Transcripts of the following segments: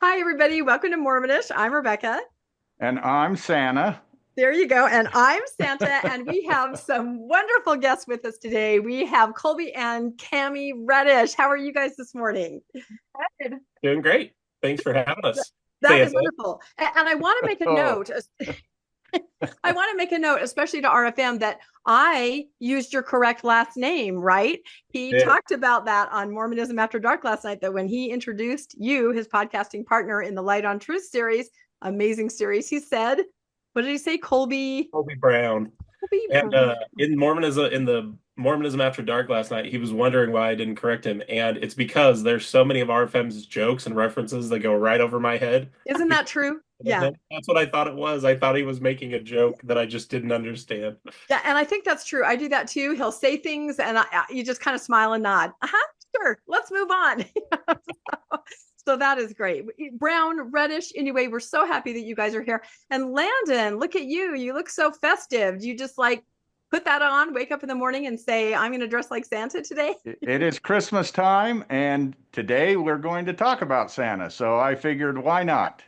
Hi, everybody. Welcome to Mormonish. I'm Rebecca. And I'm Santa. There you go. And I'm Santa. And we have some wonderful guests with us today. We have Kolby and Cami Reddish. How are you guys this morning? Good. Doing great. Thanks for having us. That is wonderful. And I want to make a note. I want to make a note, especially to RFM, that I used your correct last name, right? He talked about that on Mormonism After Dark last night, that when he introduced you, his podcasting partner in the Light on Truth series, amazing series, he said, what did he say? Kolby Brown. And in the Mormonism After Dark last night, he was wondering why I didn't correct him. And it's because there's so many of RFM's jokes and references that go right over my head. Isn't that true? Yeah. That's what I thought it was. I thought he was making a joke that I just didn't understand. Yeah, and I think that's true. I do that too. He'll say things and you just kind of smile and nod. Sure, let's move on. So that is great. Brown, Reddish. Anyway, we're so happy that you guys are here. And Landon, look at you. You look so festive. Do you just like put that on, wake up in the morning and say, I'm going to dress like Santa today? It is Christmas time, and today we're going to talk about Santa. So I figured, why not?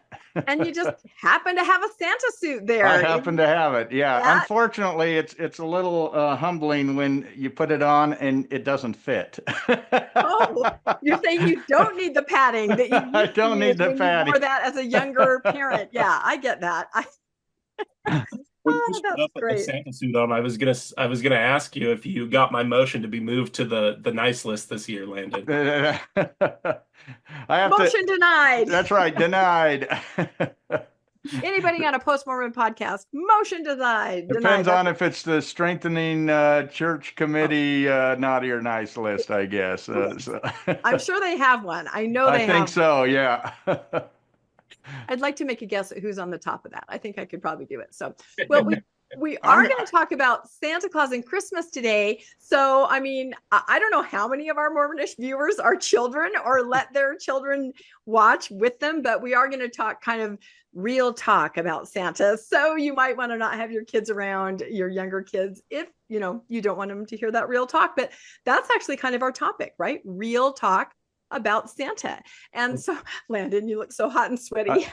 And you just happen to have a Santa suit there. I happen to have it. Yeah. Unfortunately, it's a little humbling when you put it on and it doesn't fit. Oh, you're saying you don't need the padding that you I don't need the padding. You wore that as a younger parent. Yeah, I get that. When you up with the Santa suit on, I was gonna ask you if you got my motion to be moved to the nice list this year, Landon. Motion denied. That's right, denied. Anybody on a post-Mormon podcast, motion denied. Depends on if it's the strengthening church committee naughty or nice list, I guess. So. I'm sure they have one. I know they have. I think so, yeah. I'd like to make a guess at who's on the top of that. I think I could probably do it. So, well, we are going to talk about Santa Claus and Christmas today. So, I mean, I don't know how many of our Mormonish viewers are children or let their children watch with them, but we are going to talk kind of real talk about Santa. So you might want to not have your kids around, your younger kids, if, you don't want them to hear that real talk. But that's actually kind of our topic, right? Real talk about Santa. And so, Landon, you look so hot and sweaty.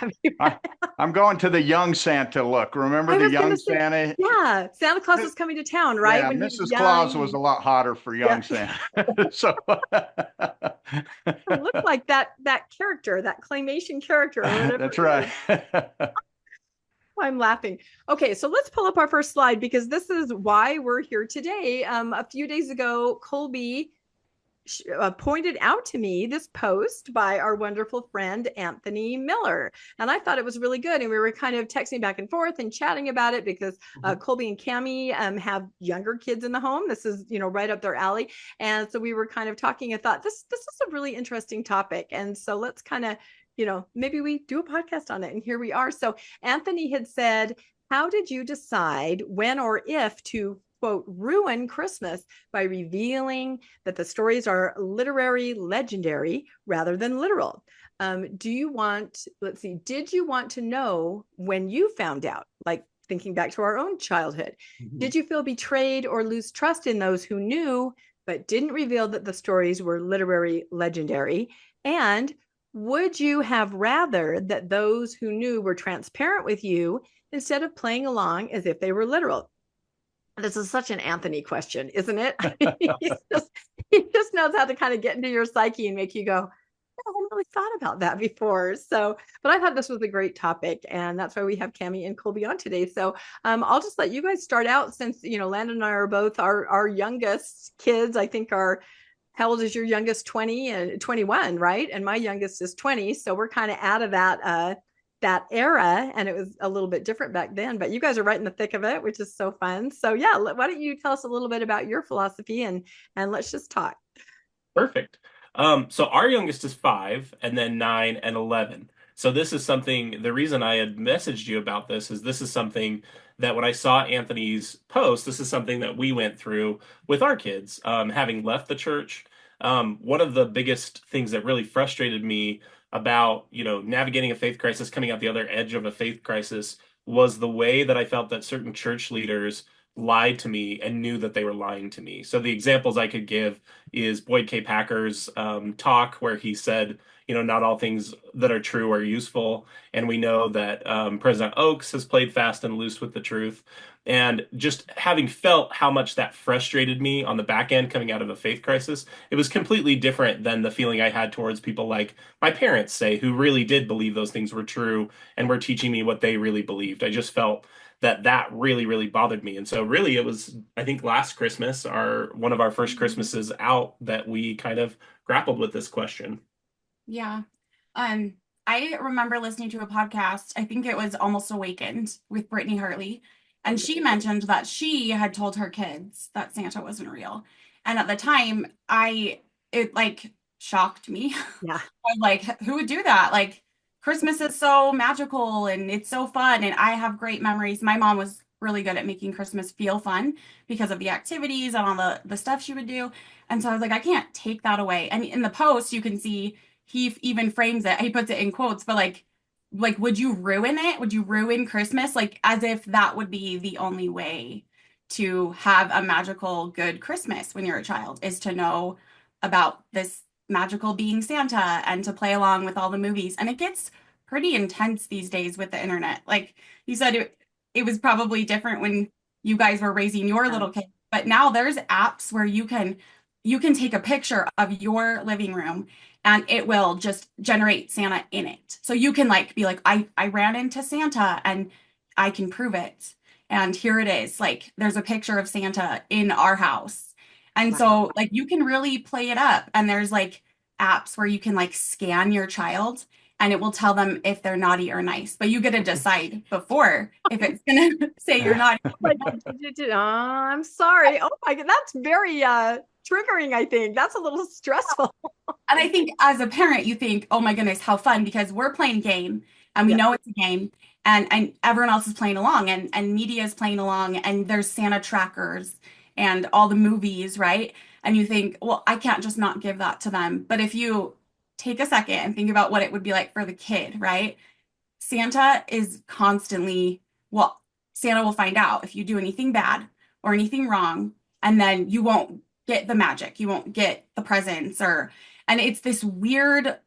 I'm going to the young Santa look. Remember the young Santa? Yeah, Santa Claus is coming to town, right? Yeah, Mrs. Claus was a lot hotter for young Santa. So it looked like that character, that claymation character. That's right. I'm laughing. Okay, so let's pull up our first slide because this is why we're here today. A few days ago, Kolby pointed out to me this post by our wonderful friend Anthony Miller, and I thought it was really good, and we were kind of texting back and forth and chatting about it because Kolby and Cami have younger kids in the home. This is right up their alley, and so we were kind of talking. I thought this is a really interesting topic, and so let's kind of maybe we do a podcast on it, and here we are. So Anthony had said, how did you decide when or if to quote, ruin Christmas by revealing that the stories are literary legendary rather than literal? Did you want to know when you found out, like thinking back to our own childhood? Mm-hmm. Did you feel betrayed or lose trust in those who knew but didn't reveal that the stories were literary legendary? And would you have rather that those who knew were transparent with you instead of playing along as if they were literal? This is such an Anthony question, isn't it? he just knows how to kind of get into your psyche and make you go, I haven't really thought about that before. So, but I thought this was a great topic, and that's why we have Cami and Kolby on today. So I'll just let you guys start out since, Landon and I are both our youngest kids. I think how old is your youngest? 20 and 21, right? And my youngest is 20. So we're kind of out of that era, and it was a little bit different back then, but you guys are right in the thick of it, which is so fun. So yeah, why don't you tell us a little bit about your philosophy and let's just talk. Perfect. So our youngest is 5, and then 9 and 11. So this is something, the reason I had messaged you about this is something that when I saw Anthony's post, this is something that we went through with our kids, having left the church. One of the biggest things that really frustrated me about, navigating a faith crisis, coming out the other edge of a faith crisis, was the way that I felt that certain church leaders lied to me and knew that they were lying to me. So the examples I could give is Boyd K. Packer's talk where he said, not all things that are true are useful. And we know that President Oaks has played fast and loose with the truth. And just having felt how much that frustrated me on the back end coming out of a faith crisis, it was completely different than the feeling I had towards people like my parents, say, who really did believe those things were true and were teaching me what they really believed. I just felt that really, really bothered me. And so really it was, I think last Christmas, one of our first Christmases out, that we kind of grappled with this question. Yeah. I remember listening to a podcast, I think it was Almost Awakened with Brittany Hartley, and she mentioned that she had told her kids that Santa wasn't real. And at the time, it like shocked me. Yeah. I was like, who would do that? Like, Christmas is so magical and it's so fun, and I have great memories. My mom was really good at making Christmas feel fun because of the activities and all the stuff she would do. And so I was like, I can't take that away. And in the post, you can see he even frames it. He puts it in quotes, but like, would you ruin it? Would you ruin Christmas? Like, as if that would be the only way to have a magical, good Christmas when you're a child, is to know about this magical being Santa and to play along with all the movies. And it gets pretty intense these days with the internet. Like you said, it was probably different when you guys were raising your little kids, but now there's apps where you can take a picture of your living room and it will just generate Santa in it. So you can like be like, I ran into Santa and I can prove it. And here it is. Like, there's a picture of Santa in our house. And so like you can really play it up. And there's like apps where you can like scan your child and it will tell them if they're naughty or nice. But you get to decide before if it's gonna say you're naughty. Like, I'm sorry. Oh my God, that's very triggering, I think. That's a little stressful. And I think as a parent, you think, oh my goodness, how fun, because we're playing a game and we know it's a game, and everyone else is playing along, and media is playing along, and there's Santa trackers and all the movies, right? And you think, well, I can't just not give that to them. But if you take a second and think about what it would be like for the kid, right? Santa is constantly, well, Santa will find out if you do anything bad or anything wrong, and then you won't get the magic, you won't get the presents, and it's this weird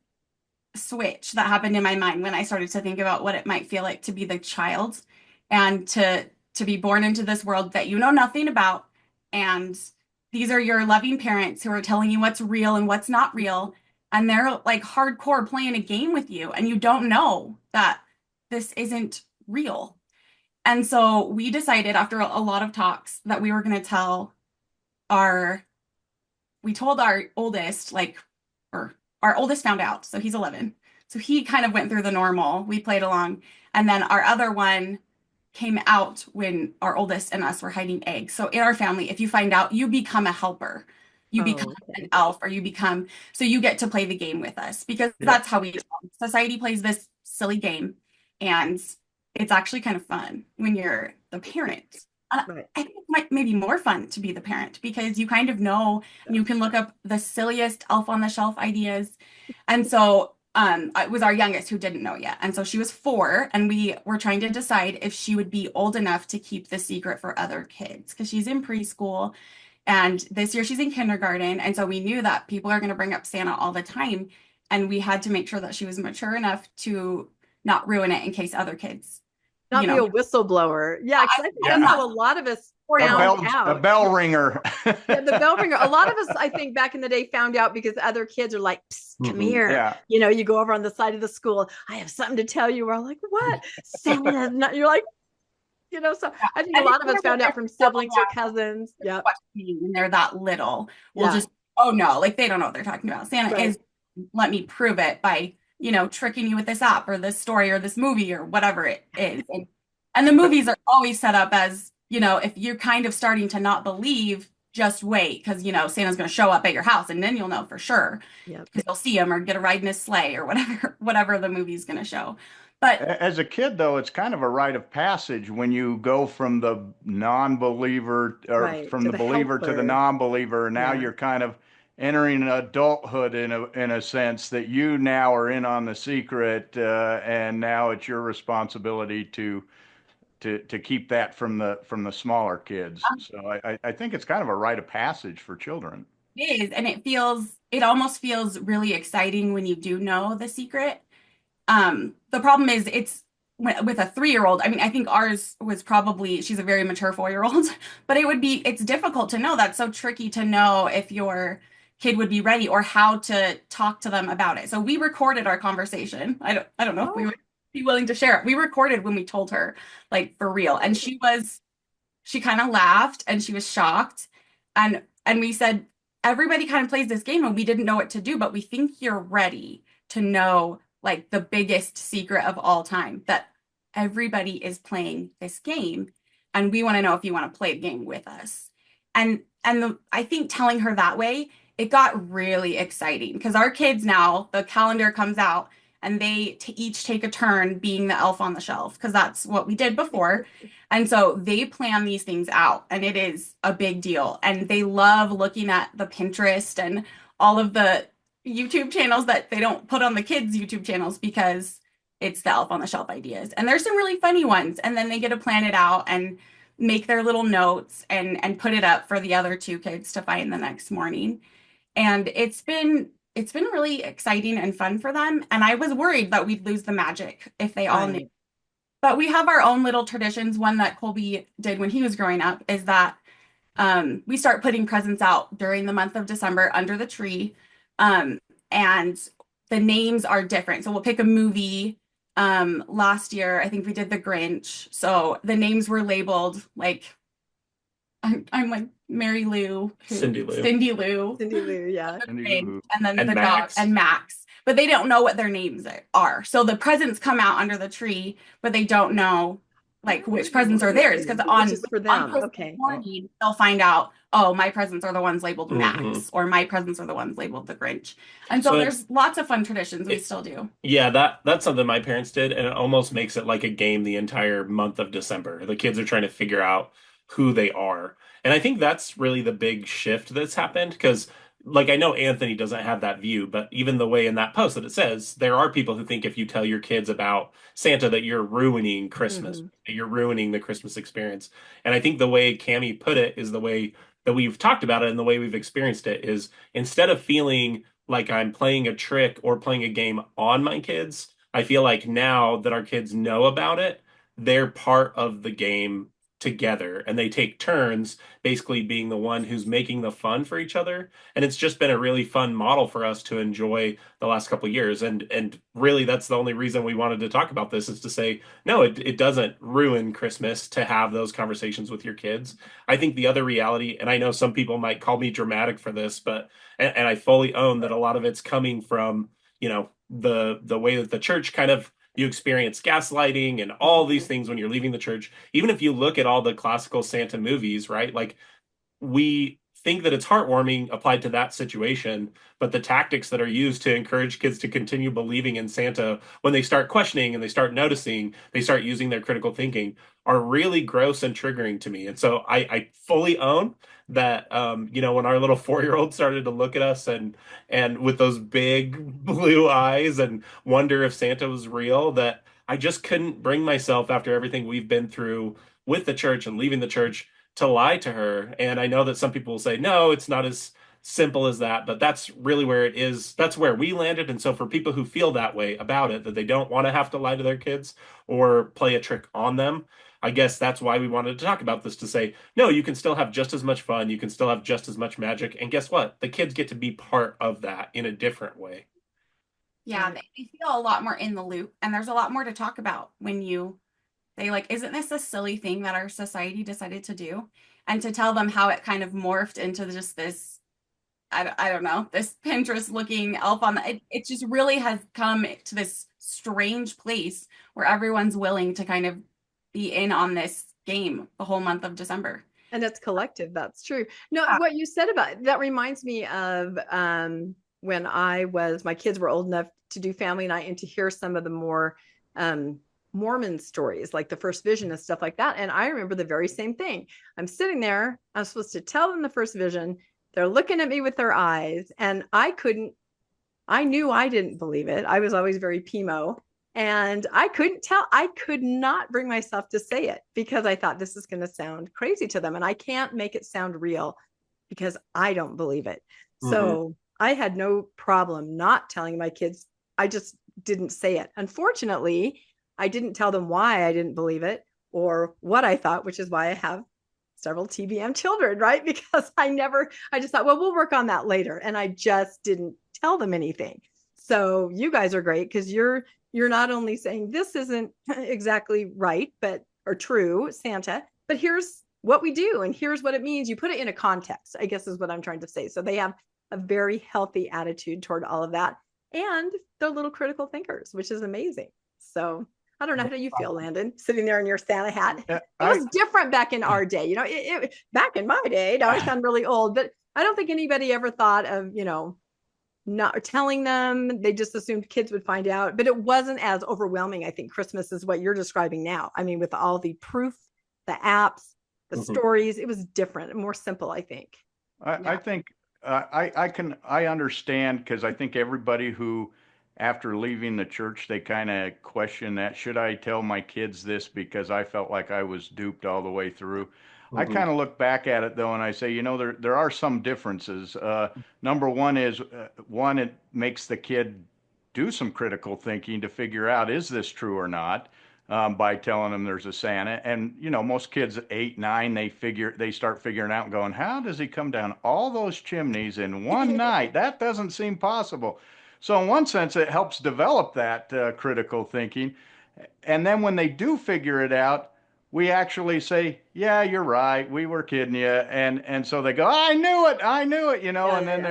switch that happened in my mind when I started to think about what it might feel like to be the child and to be born into this world that you know nothing about. And these are your loving parents who are telling you what's real and what's not real. And they're like hardcore playing a game with you, and you don't know that this isn't real. And so we decided after a lot of talks that we were going to we told our oldest, or our oldest found out, so he's 11. So he kind of went through the normal, we played along. And then our other one came out when our oldest and us were hiding eggs. So in our family, if you find out, you become a helper. You become an elf, or so you get to play the game with us, because that's how society plays this silly game. And it's actually kind of fun when you're the parent. Right. I think it might maybe more fun to be the parent, because you kind of know, and you can look up the silliest elf on the shelf ideas. And so it was our youngest who didn't know yet. And so she was 4, and we were trying to decide if she would be old enough to keep the secret for other kids, because she's in preschool and this year she's in kindergarten. And so we knew that people are going to bring up Santa all the time. And we had to make sure that she was mature enough to not ruin it in case other kids not be a whistleblower. Yeah, because I think that's how a lot of us found out. A bell ringer. Yeah, the bell ringer. A lot of us, I think, back in the day found out because other kids are like, come here. Yeah. You go over on the side of the school. I have something to tell you. We're all like, what? Santa's not. You're like, so I think a lot of us found out from siblings or cousins. Yeah. When they're that little, we'll just, oh no, like they don't know what they're talking about. Santa is, let me prove it by tricking you with this app or this story or this movie or whatever it is. And the movies are always set up as, if you're kind of starting to not believe, just wait, because, Santa's going to show up at your house, and then you'll know for sure, because you'll see him or get a ride in his sleigh or whatever the movie's going to show. But as a kid, though, it's kind of a rite of passage when you go from the non-believer or from the believer to the non-believer. Now you're kind of entering adulthood in a sense that you now are in on the secret, and now it's your responsibility to keep that from the smaller kids. So I think it's kind of a rite of passage for children. It is, and it almost feels really exciting when you do know the secret. The problem is it's with a 3-year-old. I mean, I think ours was probably, she's a very mature 4-year-old, but it's difficult to know. That's so tricky to know if your kid would be ready or how to talk to them about it. So we recorded our conversation. I don't know if we would be willing to share it. We recorded when we told her, like, for real. And she kind of laughed and she was shocked. And we said, everybody kind of plays this game and we didn't know what to do, but we think you're ready to know, like, the biggest secret of all time, that everybody is playing this game and we want to know if you want to play the game with us. I think telling her that way, it got really exciting because our kids now, the calendar comes out and they each take a turn being the elf on the shelf because that's what we did before. And so they plan these things out and it is a big deal. And they love looking at the Pinterest and all of the YouTube channels that they don't put on the kids' YouTube channels because it's the elf on the shelf ideas. And there's some really funny ones. And then they get to plan it out and make their little notes and put it up for the other 2 kids to find the next morning. And it's been really exciting and fun for them. And I was worried that we'd lose the magic if they all knew. But we have our own little traditions. One that Kolby did when he was growing up is that we start putting presents out during the month of December under the tree. And the names are different. So we'll pick a movie. Last year, I think we did The Grinch. So the names were labeled like, I'm like Mary Lou, Cindy Lou, yeah. And then the dog and Max, but they don't know what their names are. So the presents come out under the tree, but they don't know, like, which presents are theirs because on Christmas morning they'll find out, oh, my presents are the ones labeled Max, or my presents are the ones labeled The Grinch. And so there's lots of fun traditions we still do. Yeah, that's something my parents did, and it almost makes it like a game the entire month of December. The kids are trying to figure out who they are. And I think that's really the big shift that's happened because, like, I know Anthony doesn't have that view, but even the way in that post that it says, there are people who think if you tell your kids about Santa that you're ruining Christmas, that you're ruining the Christmas experience. And I think the way Cami put it is the way that we've talked about it and the way we've experienced it is instead of feeling like I'm playing a trick or playing a game on my kids, I feel like now that our kids know about it, they're part of the game together and they take turns basically being the one who's making the fun for each other. And it's just been a really fun model for us to enjoy the last couple of years. And really that's the only reason we wanted to talk about this is to say, no, it doesn't ruin Christmas to have those conversations with your kids. I think the other reality, and I know some people might call me dramatic for this, but and I fully own that a lot of it's coming from, the way that the church kind of you experience gaslighting and all these things when you're leaving the church. Even if you look at all the classical Santa movies, right? Like we think that it's heartwarming applied to that situation, but the tactics that are used to encourage kids to continue believing in Santa when they start questioning and they start noticing, they start using their critical thinking are really gross and triggering to me. And so I fully own that, when our little 4-year-old started to look at us and with those big blue eyes and wonder if Santa was real, that I just couldn't bring myself after everything we've been through with the church and leaving the church to lie to her. And I know that some people will say, no, it's not as simple as that, but that's really where it is. That's where we landed. And so for people who feel that way about it, that they don't want to have to lie to their kids or play a trick on them, I guess that's why we wanted to talk about this, to say, no, you can still have just as much fun. You can still have just as much magic. And guess what? The kids get to be part of that in a different way. Yeah, they feel a lot more in the loop. And there's a lot more to talk about when they like, isn't this a silly thing that our society decided to do? And to tell them how it kind of morphed into just this, I don't know, this Pinterest looking elf on it just really has come to this strange place where everyone's willing to kind of be in on this game the whole month of December. And it's collective. That's true. No, what you said about that reminds me of when my kids were old enough to do family night and to hear some of the more Mormon stories, like the first vision and stuff like that. And I remember the very same thing. I'm sitting there, I'm supposed to tell them the first vision. They're looking at me with their eyes and I knew I didn't believe it. I was always very PMO and I could not bring myself to say it because I thought this is going to sound crazy to them and I can't make it sound real. because I don't believe it. So I had no problem not telling my kids. I just didn't say it. Unfortunately, I didn't tell them why I didn't believe it or what I thought, which is why I have several TBM children, right? Because I just thought, well, we'll work on that later. And I just didn't tell them anything. So you guys are great because you're not only saying this isn't exactly right, or true, Santa, but here's what we do and here's what it means. You put it in a context, I guess is what I'm trying to say. So they have a very healthy attitude toward all of that. And they're little critical thinkers, which is amazing. So I don't know. How do you feel, Landon, sitting there in your Santa hat? It was different back in our day. You know, back in my day, now I sound really old, but I don't think anybody ever thought of, not telling them. They just assumed kids would find out, but it wasn't as overwhelming. I think Christmas is what you're describing now. I mean, with all the proof, the apps, the stories, it was different and more simple, I think. I think I understand, because I think everybody who, after leaving the church, they kind of question that. Should I tell my kids this because I felt like I was duped all the way through? I kind of look back at it, though, and I say, there are some differences. Number one is, it makes the kid do some critical thinking to figure out, is this true or not? By telling them there's a Santa. And, most kids at 8, 9, they start figuring out and going, how does he come down all those chimneys in one night? That doesn't seem possible. So in one sense, it helps develop that critical thinking. And then when they do figure it out, we actually say, yeah, you're right, we were kidding you. And so they go, I knew it, and then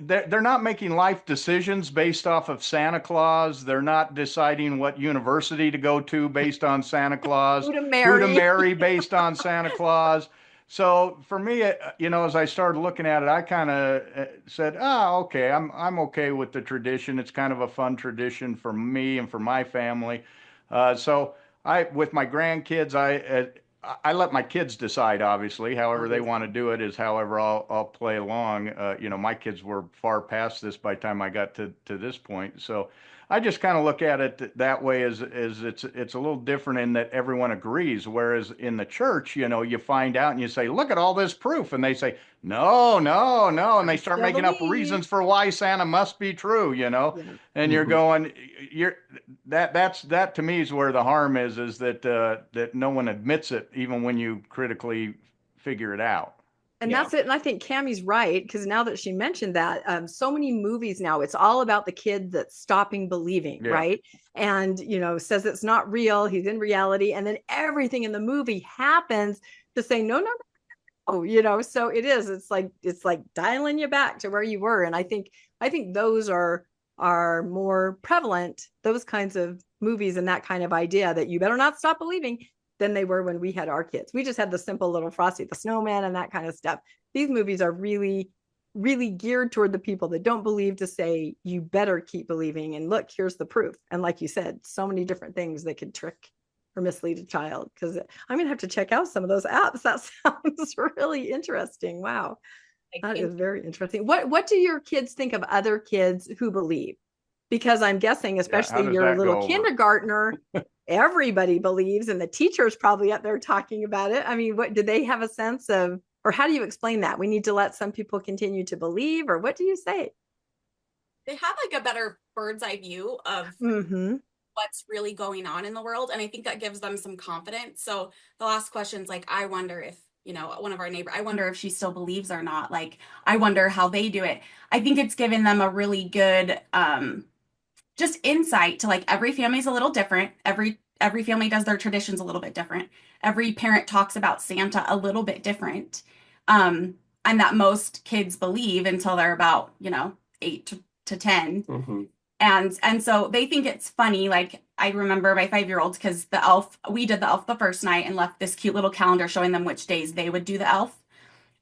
they're not making life decisions based off of Santa Claus. They're not deciding what university to go to based on Santa Claus, who to marry based on Santa Claus. So for me, as I started looking at it, I kind of said, okay, I'm okay with the tradition. It's kind of a fun tradition for me and for my family. So with my grandkids, I let my kids decide, obviously. However they want to do it is however I'll play along. My kids were far past this by the time I got to this point. So I just kind of look at it that way, as it's a little different in that everyone agrees. Whereas in the church, you find out and you say, look at all this proof. And they say, no, no, no. And they start making up reasons for why Santa must be true, and you're going, that to me is where the harm is that no one admits it, even when you critically figure it out. And that's it. And I think Cami's right, because now that she mentioned that, so many movies now, it's all about the kid that's stopping believing, right? And, says it's not real. He's in reality. And then everything in the movie happens to say, no, no, no. So it is. It's like dialing you back to where you were. And I think those are more prevalent, those kinds of movies and that kind of idea that you better not stop believing, than they were when we had our kids. We just had the simple little Frosty the Snowman and that kind of stuff. These movies are really, really geared toward the people that don't believe, to say, you better keep believing. And look, here's the proof. And like you said, so many different things that could trick or mislead a child. Because I'm going to have to check out some of those apps. That sounds really interesting. Wow. That is very interesting. What do your kids think of other kids who believe? Because I'm guessing, especially your little kindergartner, everybody believes, and the teacher's probably up there talking about it. I mean, what do they have a sense of, or how do you explain that? We need to let some people continue to believe, or what do you say? They have like a better bird's eye view of what's really going on in the world. And I think that gives them some confidence. So the last question's like, I wonder if, one of our neighbors, I wonder if she still believes or not. Like, I wonder how they do it. I think it's given them a really good, just insight to, like, every family's a little different. Every family does their traditions a little bit different. Every parent talks about Santa a little bit different. And that most kids believe until they're about, 8 to 10. And so they think it's funny. Like, I remember my 5-year-old, because we did the elf the first night and left this cute little calendar showing them which days they would do the elf.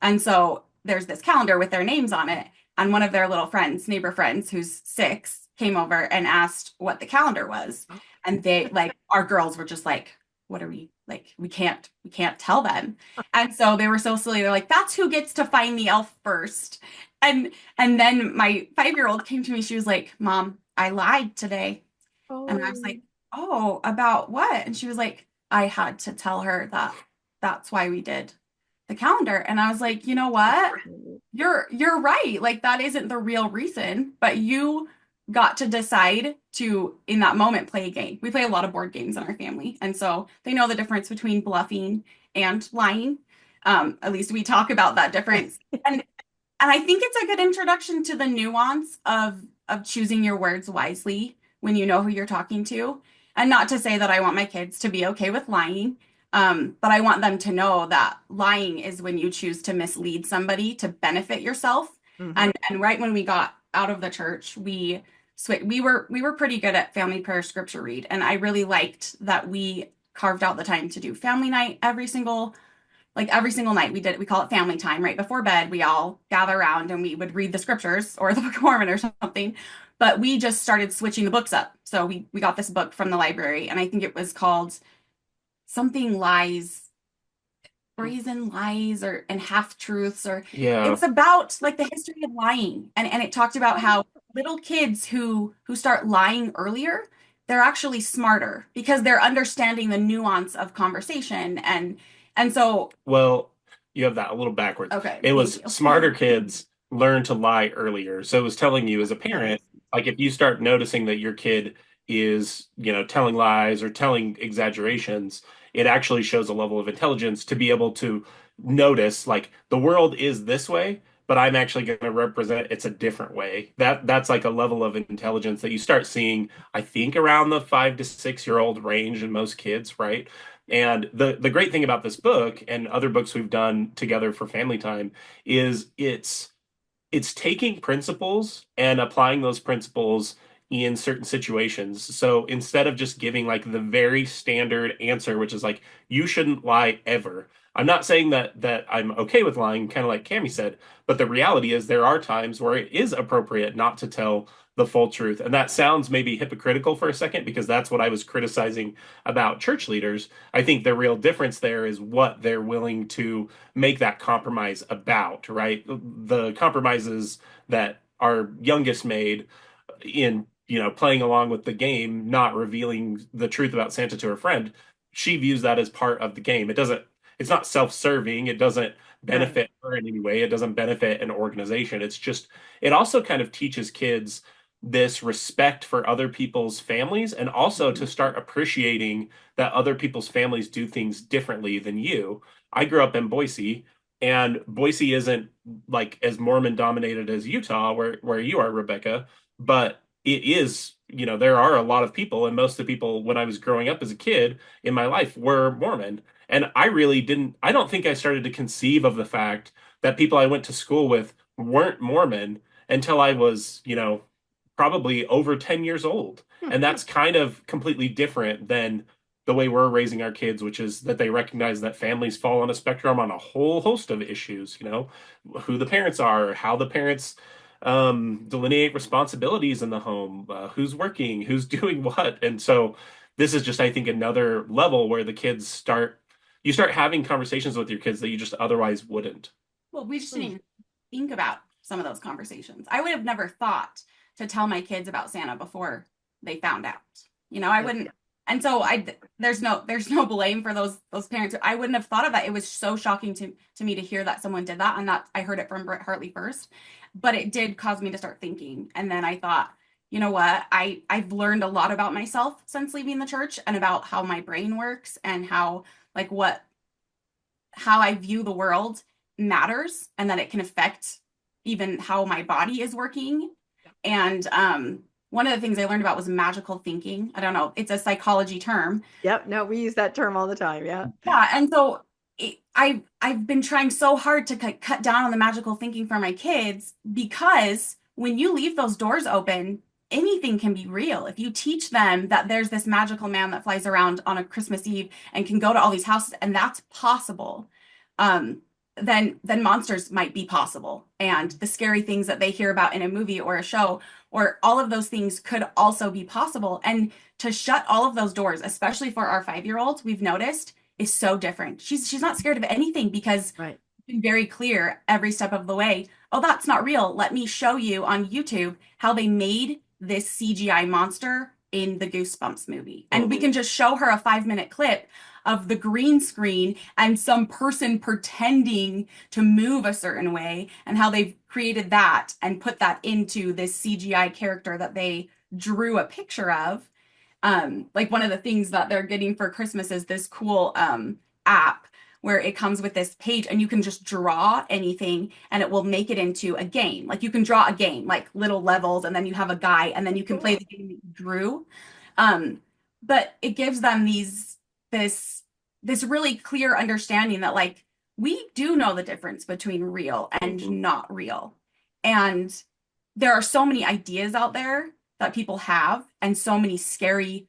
And so there's this calendar with their names on it. And one of their little friends, neighbor friends, who's 6, came over and asked what the calendar was. And they, like, our girls were just like, what are we, like, we can't tell them. And so they were so silly. They're like, that's who gets to find the elf first. And then my 5-year-old came to me. She was like, Mom, I lied today. And I was like, oh, about what? And she was like, I had to tell her that that's why we did the calendar. And I was like, you know what? You're right. Like that isn't the real reason, but you got to decide to, in that moment, play a game. We play a lot of board games in our family. And so they know the difference between bluffing and lying. At least we talk about that difference. And I think it's a good introduction to the nuance of choosing your words wisely when you know who you're talking to. And not to say that I want my kids to be okay with lying, but I want them to know that lying is when you choose to mislead somebody to benefit yourself. Mm-hmm. And right when we got out of the church, we were pretty good at family prayer scripture read. And I really liked that we carved out the time to do family night every single night. We call it family time. Right before bed, we all gather around and we would read the scriptures or the Book of Mormon or something. But we just started switching the books up. So we got this book from the library, and I think it was called something lies, brazen lies, and half truths, or it's about like the history of lying. And it talked about how little kids who start lying earlier, they're actually smarter because they're understanding the nuance of conversation. And so, well, you have that a little backwards. Okay. It was smarter kids learn to lie earlier. So it was telling you as a parent, like if you start noticing that your kid is, telling lies or telling exaggerations, it actually shows a level of intelligence to be able to notice like the world is this way, but I'm actually going to represent it's a different way. That's like a level of intelligence that you start seeing, I think, around the 5 to 6 year old range in most kids, right? And the great thing about this book and other books we've done together for family time is it's taking principles and applying those principles in certain situations. So instead of just giving like the very standard answer, which is like, you shouldn't lie ever. I'm not saying that I'm okay with lying, kind of like Cami said, but the reality is there are times where it is appropriate not to tell the full truth. And that sounds maybe hypocritical for a second because that's what I was criticizing about church leaders. I think the real difference there is what they're willing to make that compromise about, right? The compromises that our youngest made in, playing along with the game, not revealing the truth about Santa to her friend, she views that as part of the game. It's not self-serving. It doesn't benefit her in any way. It doesn't benefit an organization. It also kind of teaches kids this respect for other people's families and also to start appreciating that other people's families do things differently than you. I grew up in Boise, and Boise isn't like as Mormon dominated as Utah, where you are, Rebecca, but it is, there are a lot of people, and most of the people when I was growing up as a kid in my life were Mormon. And I don't think I started to conceive of the fact that people I went to school with weren't Mormon until I was, probably over 10 years old. And that's kind of completely different than the way we're raising our kids, which is that they recognize that families fall on a spectrum on a whole host of issues, who the parents are, how the parents delineate responsibilities in the home, who's working, who's doing what. And so this is just, I think, another level where you start having conversations with your kids that you just otherwise wouldn't. Well, we just didn't think about some of those conversations. I would have never thought to tell my kids about Santa before they found out. I wouldn't. And so there's no blame for those parents. I wouldn't have thought of that. It was so shocking to me to hear that someone did that, and that I heard it from Brett Hartley first, but it did cause me to start thinking. And then I thought, you know what? I've learned a lot about myself since leaving the church and about how my brain works and how I view the world matters, and that it can affect even how my body is working. And one of the things I learned about was magical thinking. I don't know, it's a psychology term. Yep. No, we use that term all the time. Yeah. Yeah. And so I've been trying so hard to cut down on the magical thinking for my kids, because when you leave those doors open, anything can be real. If you teach them that there's this magical man that flies around on a Christmas Eve and can go to all these houses, and that's possible, then monsters might be possible. And the scary things that they hear about in a movie or a show or all of those things could also be possible. And to shut all of those doors, especially for our 5-year-old, we've noticed is so different. She's not scared of anything because it's been very clear every step of the way. Oh, that's not real. Let me show you on YouTube how they made this CGI monster in the Goosebumps movie. And we can just show her a 5-minute clip of the green screen and some person pretending to move a certain way, and how they've created that and put that into this CGI character that they drew a picture of. Like one of the things that they're getting for Christmas is this cool app where it comes with this page and you can just draw anything and it will make it into a game. Like you can draw a game, like little levels, and then you have a guy, and then you can play the game that you drew. But it gives them this really clear understanding that like we do know the difference between real and not real. And there are so many ideas out there that people have and so many scary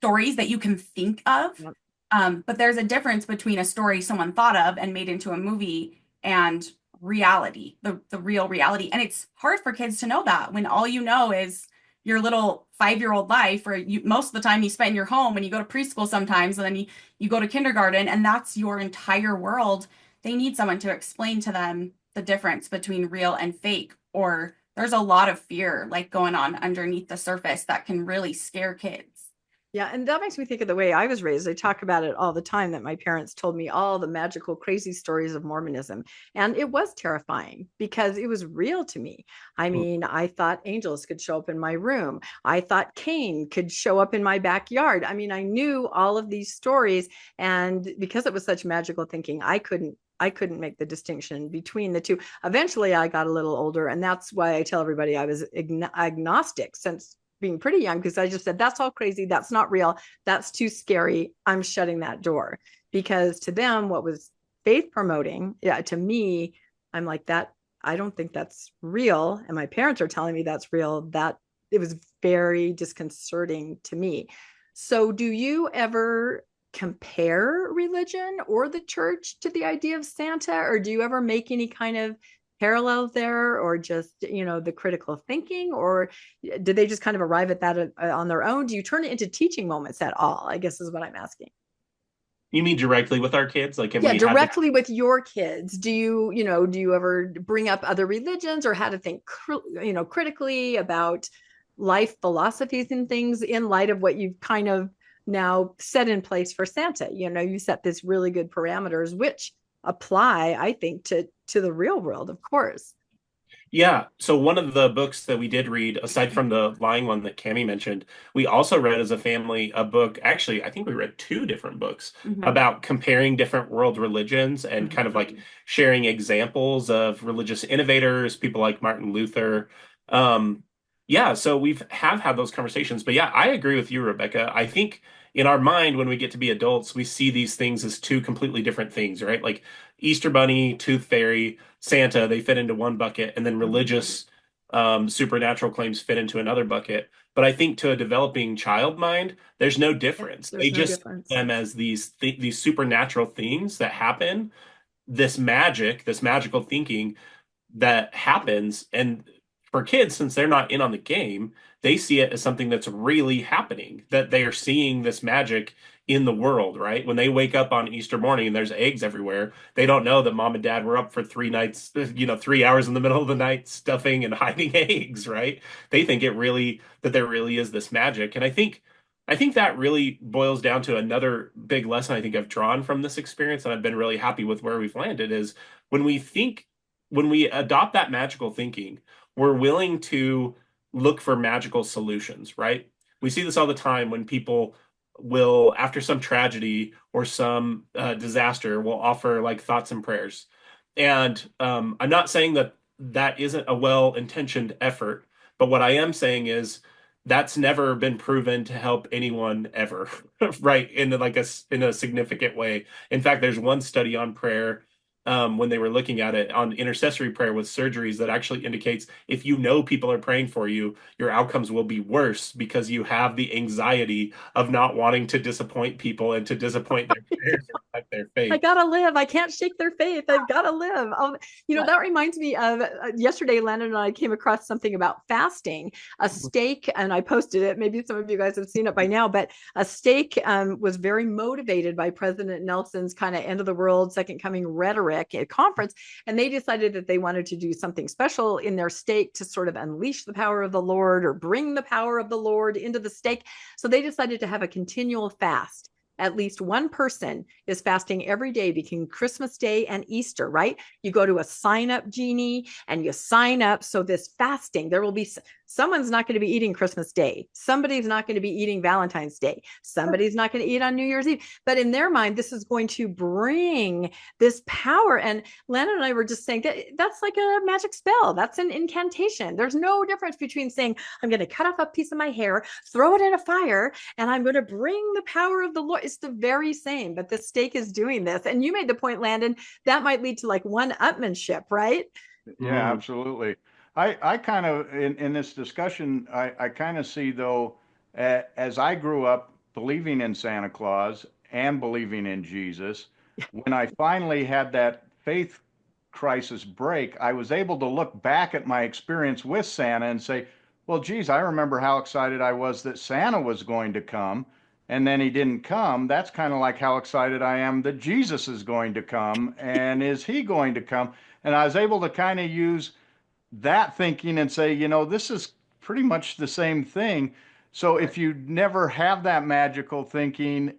stories that you can think of. But there's a difference between a story someone thought of and made into a movie and reality, the real reality. And it's hard for kids to know that when all you know is your little 5-year-old life, or most of the time you spend in your home, and you go to preschool sometimes, and then you go to kindergarten, and that's your entire world. They need someone to explain to them the difference between real and fake, or there's a lot of fear like going on underneath the surface that can really scare kids. Yeah, and that makes me think of the way I was raised. I talk about it all the time, that my parents told me all the magical, crazy stories of Mormonism. And it was terrifying because it was real to me. I mean, I thought angels could show up in my room. I thought Cain could show up in my backyard. I mean, I knew all of these stories. And because it was such magical thinking, I couldn't make the distinction between the two. Eventually, I got a little older. And that's why I tell everybody I was agnostic since being pretty young, because I just said, that's all crazy. That's not real. That's too scary. I'm shutting that door. Because to them, what was faith promoting, to me, I'm like, that, I don't think that's real. And my parents are telling me that's real. That it was very disconcerting to me. So do you ever compare religion or the church to the idea of Santa? Or do you ever make any kind of parallels there, or just, the critical thinking, or did they just kind of arrive at that on their own? Do you turn it into teaching moments at all, I guess is what I'm asking. You mean directly with our kids? Like, directly with your kids. Do you ever bring up other religions, or how to think, critically about life philosophies and things in light of what you've kind of now set in place for Santa? You set this really good parameters, which apply, I think, to the real world, of course. Yeah. So one of the books that we did read, aside from the lying one that Cami mentioned, we also read as a family a book. Actually, I think we read 2 different books about comparing different world religions and kind of like sharing examples of religious innovators, people like Martin Luther. So we have had those conversations. But yeah, I agree with you, Rebecca. I think in our mind, when we get to be adults, we see these things as 2 completely different things, right? Like Easter Bunny, Tooth Fairy, Santa, they fit into one bucket, and then religious supernatural claims fit into another bucket. But I think to a developing child mind, there's no difference. They just see them as these supernatural things that happen, this magical thinking that happens. And for kids, since they're not in on the game, they see it as something that's really happening, that they are seeing this magic in the world, right? When they wake up on Easter morning and there's eggs everywhere, they don't know that mom and dad were up for 3 nights, 3 hours in the middle of the night stuffing and hiding eggs, right? They think that there really is this magic. And I think that really boils down to another big lesson I think I've drawn from this experience, and I've been really happy with where we've landed, is when we adopt that magical thinking, we're willing to look for magical solutions, right? We see this all the time when people will, after some tragedy or some disaster, will offer like thoughts and prayers. And I'm not saying that isn't a well-intentioned effort, but what I am saying is that's never been proven to help anyone ever, right? In a significant way. In fact, there's one study on prayer, when they were looking at it on intercessory prayer with surgeries, that actually indicates if people are praying for you, your outcomes will be worse because you have the anxiety of not wanting to disappoint people and to disappoint their prayers or their faith. I gotta live. I can't shake their faith. I've gotta live. That reminds me of yesterday, Landon and I came across something about fasting. A stake, and I posted it. Maybe some of you guys have seen it by now, but a stake was very motivated by President Nelson's kind of end of the world, second coming rhetoric at conference, and they decided that they wanted to do something special in their stake to sort of unleash the power of the Lord, or bring the power of the Lord into the stake. So they decided to have a continual fast at least one person is fasting every day between Christmas Day and Easter, right? You go to a sign up genie and you sign up. So this fasting, there will be someone's not going to be eating Christmas Day. Somebody's not going to be eating Valentine's Day. Somebody's not going to eat on New Year's Eve. But in their mind, this is going to bring this power. And Landon and I were just saying that that's like a magic spell. That's an incantation. There's no difference between saying, I'm going to cut off a piece of my hair, throw it in a fire, and I'm going to bring the power of the Lord. It's the very same, but the stake is doing this. And you made the point, Landon, that might lead to like one-upmanship, right? Yeah, absolutely. I kind of, in this discussion, I kind of see, though, as I grew up believing in Santa Claus and believing in Jesus, when I finally had that faith crisis break, I was able to look back at my experience with Santa and say, well, geez, I remember how excited I was that Santa was going to come, and then he didn't come. That's kind of like how excited I am that Jesus is going to come, and is he going to come? And I was able to kind of use that thinking and say, this is pretty much the same thing. So if you never have that magical thinking,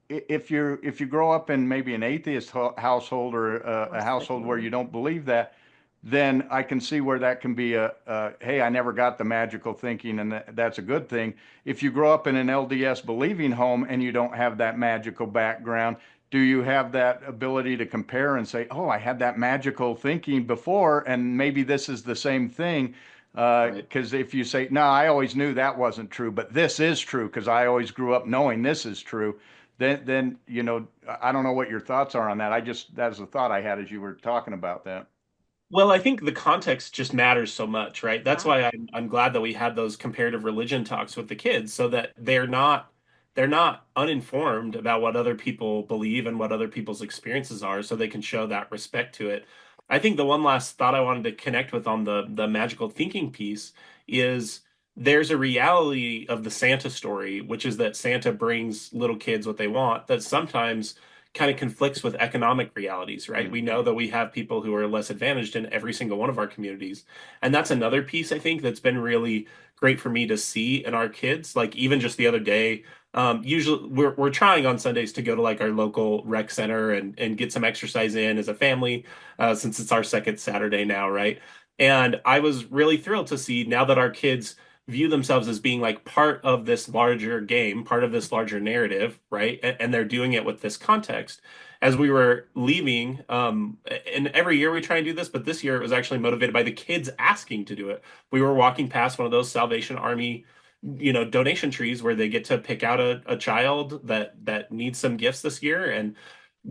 if you grow up in maybe an atheist household or a household where you don't believe that, then I can see where that can be hey, I never got the magical thinking, and that's a good thing. If you grow up in an LDS believing home and you don't have that magical background, do you have that ability to compare and say, oh, I had that magical thinking before, and maybe this is the same thing? Because if you say, no, I always knew that wasn't true, but this is true because I always grew up knowing this is true, then I don't know what your thoughts are on that. That's a thought I had as you were talking about that. Well, I think the context just matters so much, right? That's why I'm glad that we had those comparative religion talks with the kids, so that they're not uninformed about what other people believe and what other people's experiences are, so they can show that respect to it. I think the one last thought I wanted to connect with on the magical thinking piece is there's a reality of the Santa story, which is that Santa brings little kids what they want, that sometimes kind of conflicts with economic realities, right? We know that we have people who are less advantaged in every single one of our communities. And that's another piece, I think, that's been really great for me to see in our kids. Like even just the other day, usually we're trying on Sundays to go to like our local rec center and get some exercise in as a family, since it's our second Saturday now, right? And I was really thrilled to see now that our kids view themselves as being like part of this larger game, part of this larger narrative, right? And they're doing it with this context. As we were leaving, and every year we try and do this, but this year it was actually motivated by the kids asking to do it. We were walking past one of those Salvation Army, donation trees where they get to pick out a child that needs some gifts this year and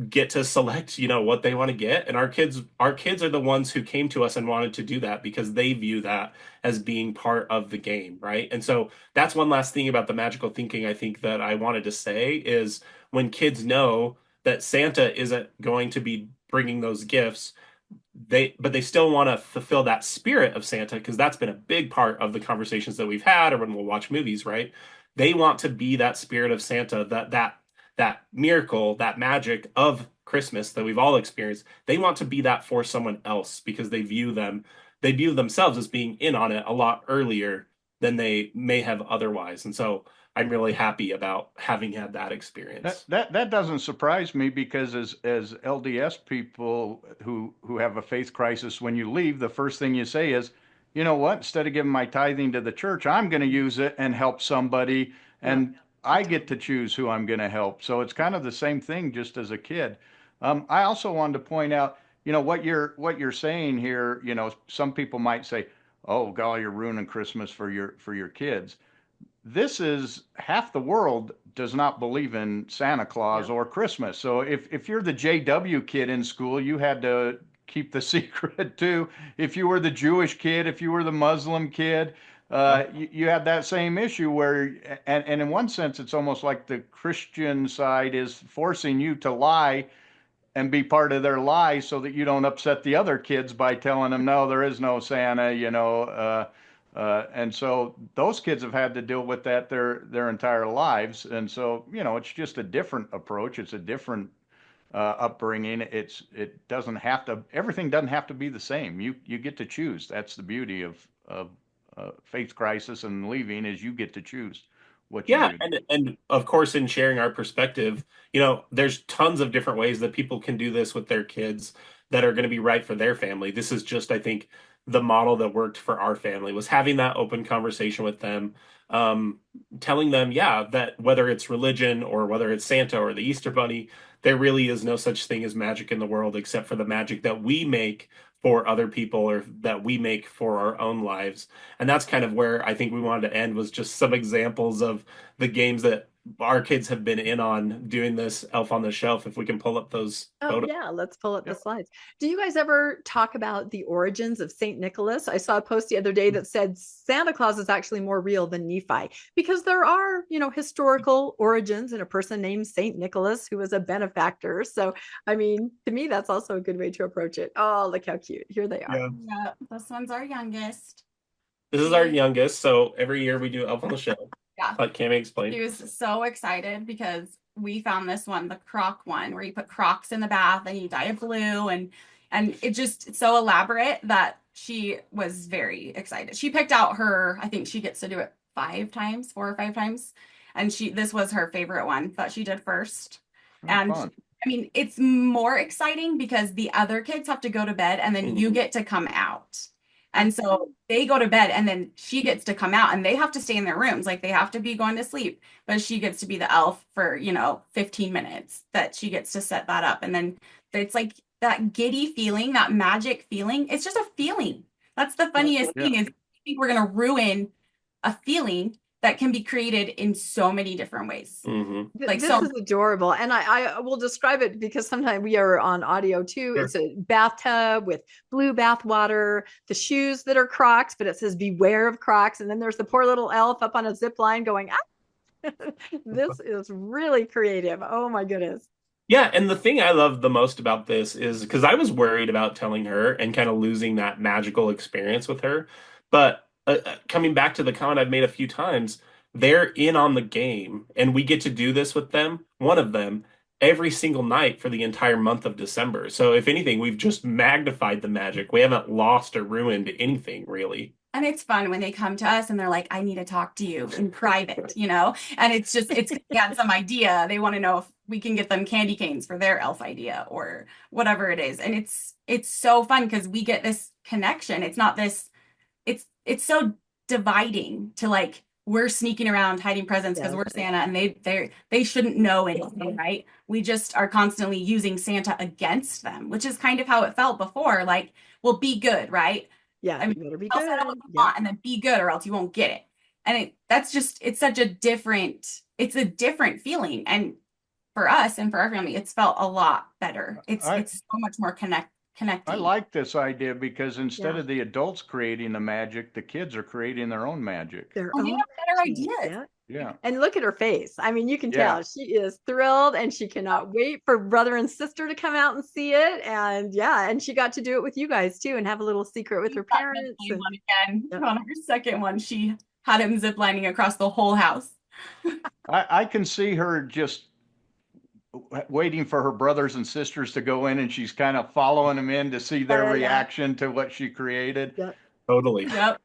get to select, what they want to get. And our kids are the ones who came to us and wanted to do that because they view that as being part of the game, right? And so that's one last thing about the magical thinking I think that I wanted to say is when kids know that Santa isn't going to be bringing those gifts, but they still want to fulfill that spirit of Santa, because that's been a big part of the conversations that we've had or when we'll watch movies, right? They want to be that spirit of Santa, that miracle, that magic of Christmas that we've all experienced. They want to be that for someone else because they view themselves as being in on it a lot earlier than they may have otherwise. And so I'm really happy about having had that experience. That doesn't surprise me, because as LDS people who have a faith crisis, when you leave, the first thing you say is, you know what, instead of giving my tithing to the church, I'm going to use it and help somebody. And I get to choose who I'm going to help. So it's kind of the same thing just as a kid. I also wanted to point out, what you're saying here, some people might say, oh, golly, you're ruining Christmas for your kids. This is half the world does not believe in Santa Claus or Christmas. So if you're the JW kid in school, you had to keep the secret too. If you were the Jewish kid, if you were the Muslim kid, you have that same issue where, and in one sense, it's almost like the Christian side is forcing you to lie and be part of their lie so that you don't upset the other kids by telling them, no, there is no Santa, and so those kids have had to deal with that their entire lives. And so, it's just a different approach. It's a different upbringing. Everything doesn't have to be the same. You get to choose. That's the beauty of faith crisis and leaving, is you get to choose what you Yeah, do. and of course, in sharing our perspective, there's tons of different ways that people can do this with their kids that are going to be right for their family. This is just, I think, the model that worked for our family was having that open conversation with them, um, telling them, yeah, that whether it's religion or whether it's Santa or the Easter Bunny, there really is no such thing as magic in the world except for the magic that we make for other people or that we make for our own lives. And that's kind of where I think we wanted to end was just some examples of the games that our kids have been in on doing this Elf on the Shelf. If we can pull up those photos. Yeah, let's pull up the slides. Do you guys ever talk about the origins of Saint Nicholas? I saw a post the other day that said Santa Claus is actually more real than Nephi because there are, historical origins in a person named Saint Nicholas who was a benefactor. So, I mean, to me, that's also a good way to approach it. Oh, look how cute. Here they are. Yeah, this one's our youngest. This is our youngest. So every year we do Elf on the Shelf. Yeah. Let Cami explain. She was so excited because we found this one, the croc one, where you put crocs in the bath and you dye it blue, and it just so elaborate that she was very excited. She picked out I think she gets to do it 4 or 5 times, and this was her favorite one that she did first. And fun. I mean, it's more exciting because the other kids have to go to bed and then you get to come out. And so they go to bed and then she gets to come out and they have to stay in their rooms. Like they have to be going to sleep, but she gets to be the elf for, 15 minutes that she gets to set that up. And then it's like that giddy feeling, that magic feeling. It's just a feeling. That's the funniest thing is I think we're going to ruin a feeling that can be created in so many different ways. Mm-hmm. Like this is adorable. And I will describe it because sometimes we are on audio too. Sure. It's a bathtub with blue bath water, the shoes that are Crocs, but it says beware of Crocs. And then there's the poor little elf up on a zip line going, this is really creative. Oh my goodness. Yeah, and the thing I love the most about this is because I was worried about telling her and kind of losing that magical experience with her. But coming back to the comment I've made a few times, they're in on the game, and we get to do this with them, one of them, every single night for the entire month of December. So if anything, we've just magnified the magic. We haven't lost or ruined anything, really. And it's fun when they come to us and they're like, I need to talk to you in private, and it's got some idea. They want to know if we can get them candy canes for their elf idea or whatever it is. And it's so fun because we get this connection. It's not this, it's so dividing to like, we're sneaking around hiding presents because we're Santa and they shouldn't know anything, right? We just are constantly using Santa against them, which is kind of how it felt before. Like, well, be good, right? Yeah, I mean, you better be good. And then be good or else you won't get it. And it's a different feeling. And for us and for our family, it's felt a lot better. It's so much more connecting. I like this idea because instead of the adults creating the magic, the kids are creating their own magic. They have better ideas. Yeah. And look at her face. I mean, you can tell she is thrilled and she cannot wait for brother and sister to come out and see it. And and she got to do it with you guys too and have a little secret with her parents. On her second one, she had him ziplining across the whole house. I can see her just waiting for her brothers and sisters to go in and she's kind of following them in to see their reaction to what she created. Yep. Totally. Yep.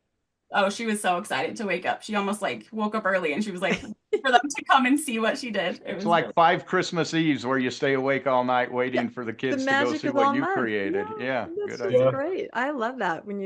Oh, she was so excited to wake up. She almost like woke up early and she was like for them to come and see what she did. It's like 5 Christmas Eves where you stay awake all night waiting for the kids to go see what you created. Yeah. This is great. I love that when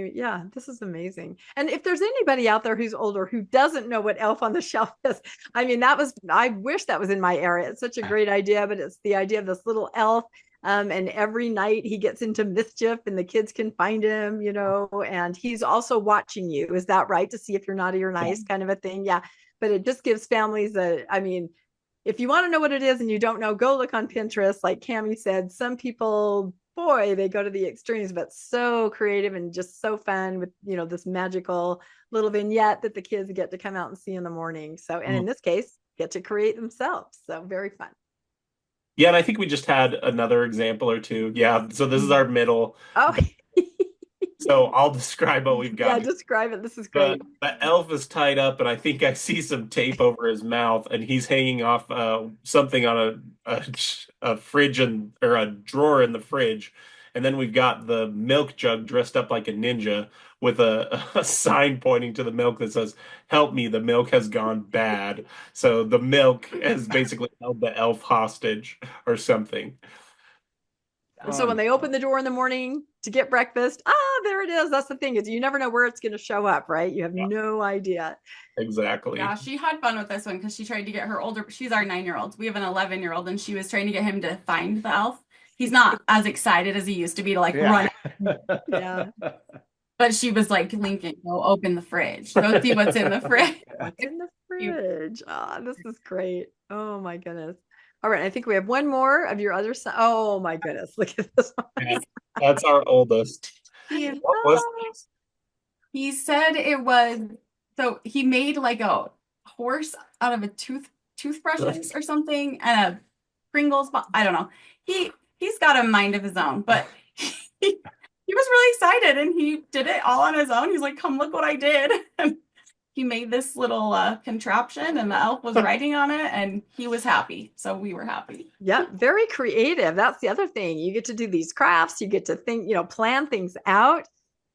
this is amazing. And if there's anybody out there who's older who doesn't know what Elf on the Shelf is, I mean, I wish that was in my area. It's such a great idea, but it's the idea of this little elf. And every night he gets into mischief and the kids can find him, and he's also watching you. Is that right? To see if you're naughty or nice kind of a thing. Yeah. But it just gives families if you want to know what it is and you don't know, go look on Pinterest. Like Cami said, some people, boy, they go to the extremes, but so creative and just so fun with, this magical little vignette that the kids get to come out and see in the morning. So, and in this case, get to create themselves. So very fun. Yeah, and I think we just had another example or two. Yeah, so this is our middle. Oh. So I'll describe what we've got. Yeah, describe it. This is great. The elf is tied up, and I think I see some tape over his mouth, and he's hanging off something on a fridge or a drawer in the fridge. And then we've got the milk jug dressed up like a ninja with a sign pointing to the milk that says, "Help me, the milk has gone bad." So the milk has basically held the elf hostage or something. So when they open the door in the morning to get breakfast, there it is. That's the thing, is you never know where it's going to show up, right? You have no idea. Exactly. Yeah, she had fun with this one because she tried to get her older, she's our 9-year-old. We have an 11-year-old, and she was trying to get him to find the elf. He's not as excited as he used to be to run. Yeah. But she was like, Lincoln, go open the fridge. Go see what's in the fridge. What's in the fridge? This is great. Oh my goodness. All right, I think we have one more of your other son. Oh my goodness, look at this one. Yeah, that's our oldest. He said it was, so he made like a horse out of a toothbrushes or something, and a Pringles. I don't know. He's got a mind of his own, but he was really excited, and he did it all on his own. He's like, "Come look what I did." And he made this little contraption, and the elf was riding on it, and he was happy. So we were happy. Yeah, very creative. That's the other thing. You get to do these crafts. You get to think, plan things out.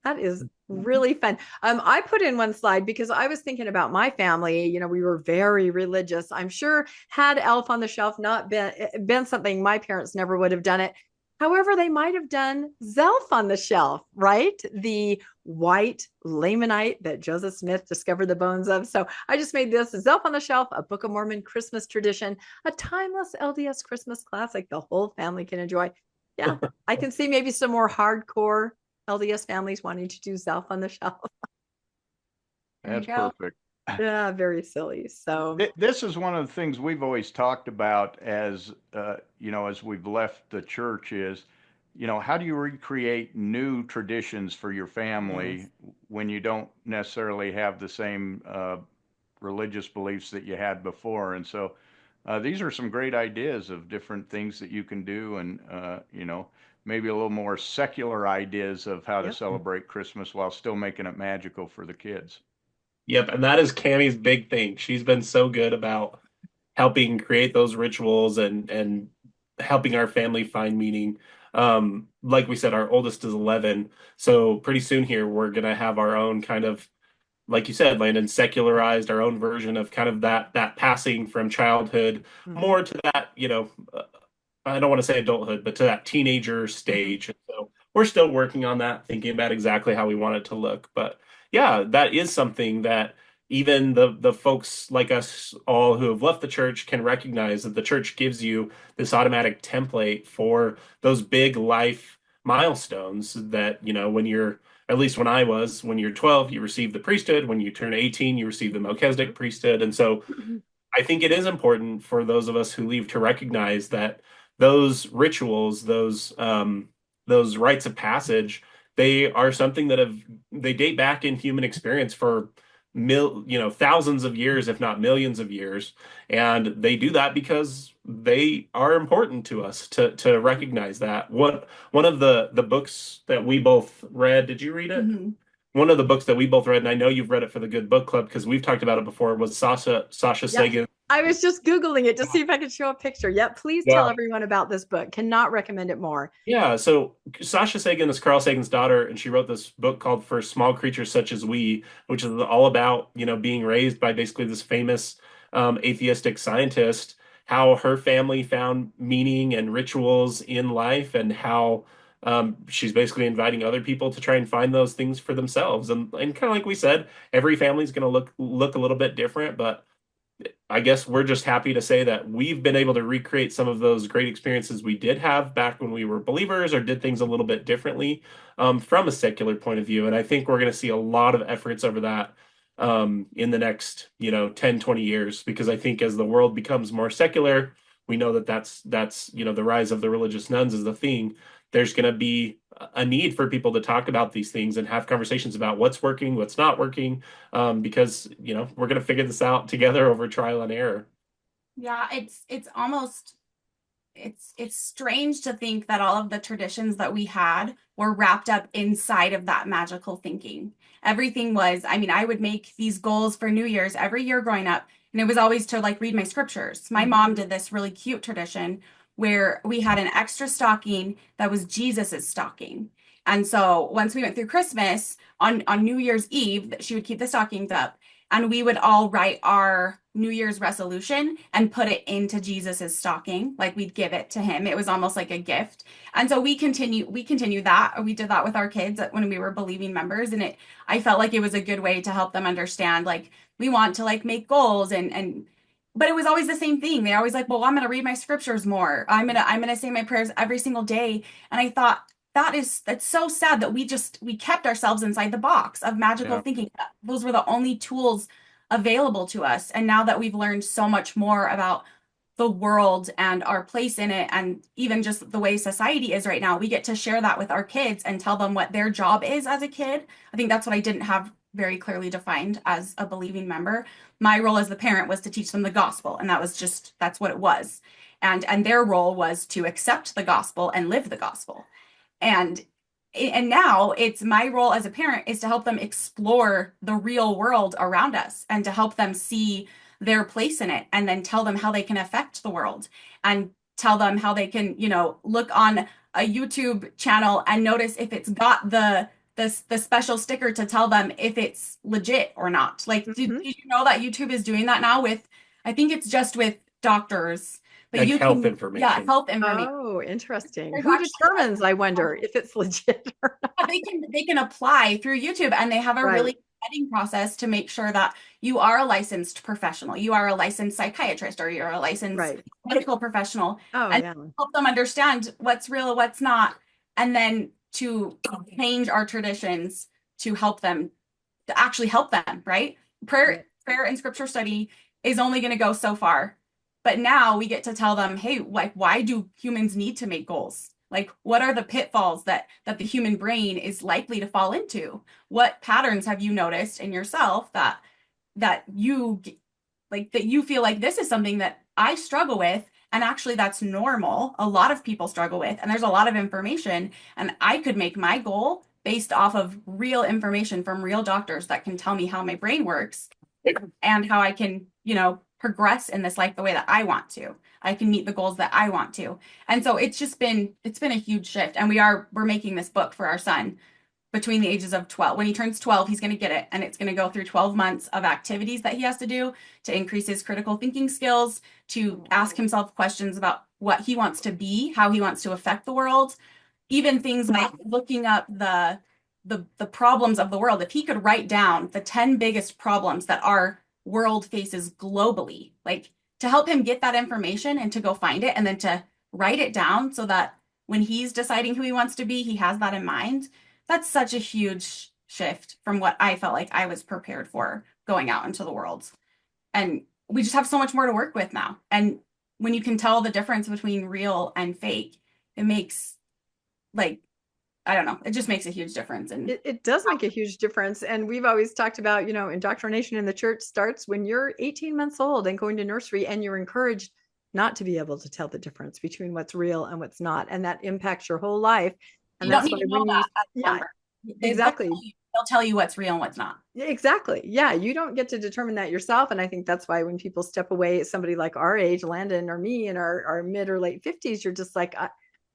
That is really fun. I put in one slide because I was thinking about my family. We were very religious. I'm sure had Elf on the Shelf not been something, my parents never would have done it. However, they might have done Zelf on the Shelf, right? The white Lamanite that Joseph Smith discovered the bones of. So I just made this Zelf on the Shelf, a Book of Mormon Christmas tradition, a timeless LDS Christmas classic the whole family can enjoy. Yeah, I can see maybe some more hardcore LDS families wanting to do Zelf on the Shelf. That's perfect. Yeah, very silly. So this is one of the things we've always talked about as as we've left the church is, how do you recreate new traditions for your family when you don't necessarily have the same religious beliefs that you had before? And so these are some great ideas of different things that you can do, and maybe a little more secular ideas of how to celebrate Christmas while still making it magical for the kids. Yep, and that is Cami's big thing. She's been so good about helping create those rituals and helping our family find meaning. Like we said, our oldest is 11, so pretty soon here we're gonna have our own kind of, like you said, Landon, secularized, our own version of kind of that passing from childhood more to that, I don't want to say adulthood, but to that teenager stage. And so we're still working on that, thinking about exactly how we want it to look. But yeah, that is something that even the folks like us all who have left the church can recognize, that the church gives you this automatic template for those big life milestones that, when you're, at least when you're 12, you receive the priesthood. When you turn 18, you receive the Melchizedek priesthood. And so I think it is important for those of us who leave to recognize that those rituals, those rites of passage, they are something that they date back in human experience for thousands of years, if not millions of years. And they do that because they are important to us to recognize that. One of the books that we both read, did you read it? Mm-hmm. One of the books that we both read, and I know you've read it for the Good Book Club because we've talked about it before, was Sasha Sagan. I was just Googling it to see if I could show a picture. Yep, please tell everyone about this book. Cannot recommend it more. Yeah, so Sasha Sagan is Carl Sagan's daughter, and she wrote this book called For Small Creatures Such as We, which is all about, being raised by basically this famous atheistic scientist, how her family found meaning and rituals in life, and how she's basically inviting other people to try and find those things for themselves. And kind of like we said, every family is going to look a little bit different, but I guess we're just happy to say that we've been able to recreate some of those great experiences we did have back when we were believers or did things a little bit differently from a secular point of view. And I think we're going to see a lot of efforts over that in the next, 10, 20 years, because I think as the world becomes more secular, we know that's the rise of the religious nuns is the thing. There's going to be a need for people to talk about these things and have conversations about what's working, what's not working, because, we're going to figure this out together over trial and error. Yeah, it's almost, it's strange to think that all of the traditions that we had were wrapped up inside of that magical thinking. Everything was, I would make these goals for New Year's every year growing up, and it was always to read my scriptures. My mom did this really cute tradition where we had an extra stocking that was Jesus's stocking. And so once we went through Christmas, on New Year's Eve, she would keep the stockings up, and we would all write our New Year's resolution and put it into Jesus's stocking. Like, we'd give it to him. It was almost like a gift. And so we continue that. We did that with our kids when we were believing members. And I felt like it was a good way to help them understand, like, we want to like make goals but it was always the same thing. They always like, well, I'm going to read my scriptures more. I'm going to say my prayers every single day. And I thought, that's so sad that we kept ourselves inside the box of magical thinking. Those were the only tools available to us. And now that we've learned so much more about the world and our place in it, and even just the way society is right now, we get to share that with our kids and tell them what their job is as a kid. I think that's what I didn't have very clearly defined as a believing member. My role as the parent was to teach them the gospel, and that's what it was. And their role was to accept the gospel and live the gospel. And now it's my role as a parent is to help them explore the real world around us and to help them see their place in it, and then tell them how they can affect the world, and tell them how they can, look on a YouTube channel and notice if it's got the special sticker to tell them if it's legit or not. Like, did you know that YouTube is doing that now I think it's just with doctors. Like health information. Yeah, health information. Oh, interesting. Who determines, I wonder, if it's legit or not? They can apply through YouTube, and they have a really vetting process to make sure that you are a licensed professional, you are a licensed psychiatrist, or you're a licensed medical professional, help them understand what's real, what's not, and then to change our traditions to help them, to actually help them, right? Prayer and scripture study is only going to go so far. But now we get to tell them, hey, like, why do humans need to make goals? Like, what are the pitfalls that the human brain is likely to fall into? What patterns have you noticed in yourself that you feel like this is something that I struggle with, and actually that's normal. A lot of people struggle with, and there's a lot of information, and I could make my goal based off of real information from real doctors that can tell me how my brain works and how I can, progress in this life the way that I want to. I can meet the goals that I want to. And so it's been a huge shift. And we're making this book for our son between the ages of 12. When he turns 12, he's going to get it. And it's going to go through 12 months of activities that he has to do to increase his critical thinking skills, to ask himself questions about what he wants to be, how he wants to affect the world, even things like looking up the problems of the world. If he could write down the 10 biggest problems that our world faces globally, like, to help him get that information and to go find it, and then to write it down so that when he's deciding who he wants to be, he has that in mind. That's such a huge shift from what I felt like I was prepared for going out into the world. And we just have so much more to work with now. And when you can tell the difference between real and fake, it makes, like, I don't know, it just makes a huge difference. And it does make a huge difference. And we've always talked about, indoctrination in the church starts when you're 18 months old and going to nursery, and you're encouraged not to be able to tell the difference between what's real and what's not. And that impacts your whole life. And that's why exactly. They'll tell you what's real and what's not. Exactly. Yeah. You don't get to determine that yourself. And I think that's why when people step away, somebody like our age, Landon or me, in our mid or late 50s, you're just like,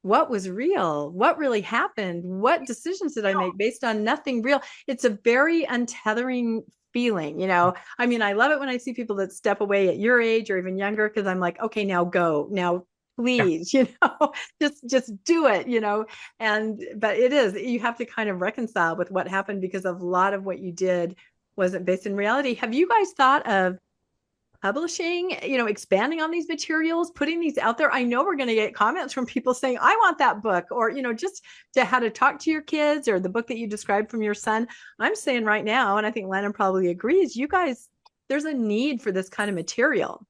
what was real? What really happened? What decisions did I make based on nothing real? It's a very untethering feeling, I mean, I love it when I see people that step away at your age or even younger, because I'm like, okay, now go, now please, just do it, but it is, you have to kind of reconcile with what happened, because a lot of what you did wasn't based in reality. Have you guys thought of publishing, expanding on these materials, putting these out there? I know we're going to get comments from people saying, I want that book, or, just to how to talk to your kids, or the book that you described from your son. I'm saying right now, and I think Landon probably agrees, you guys, there's a need for this kind of material.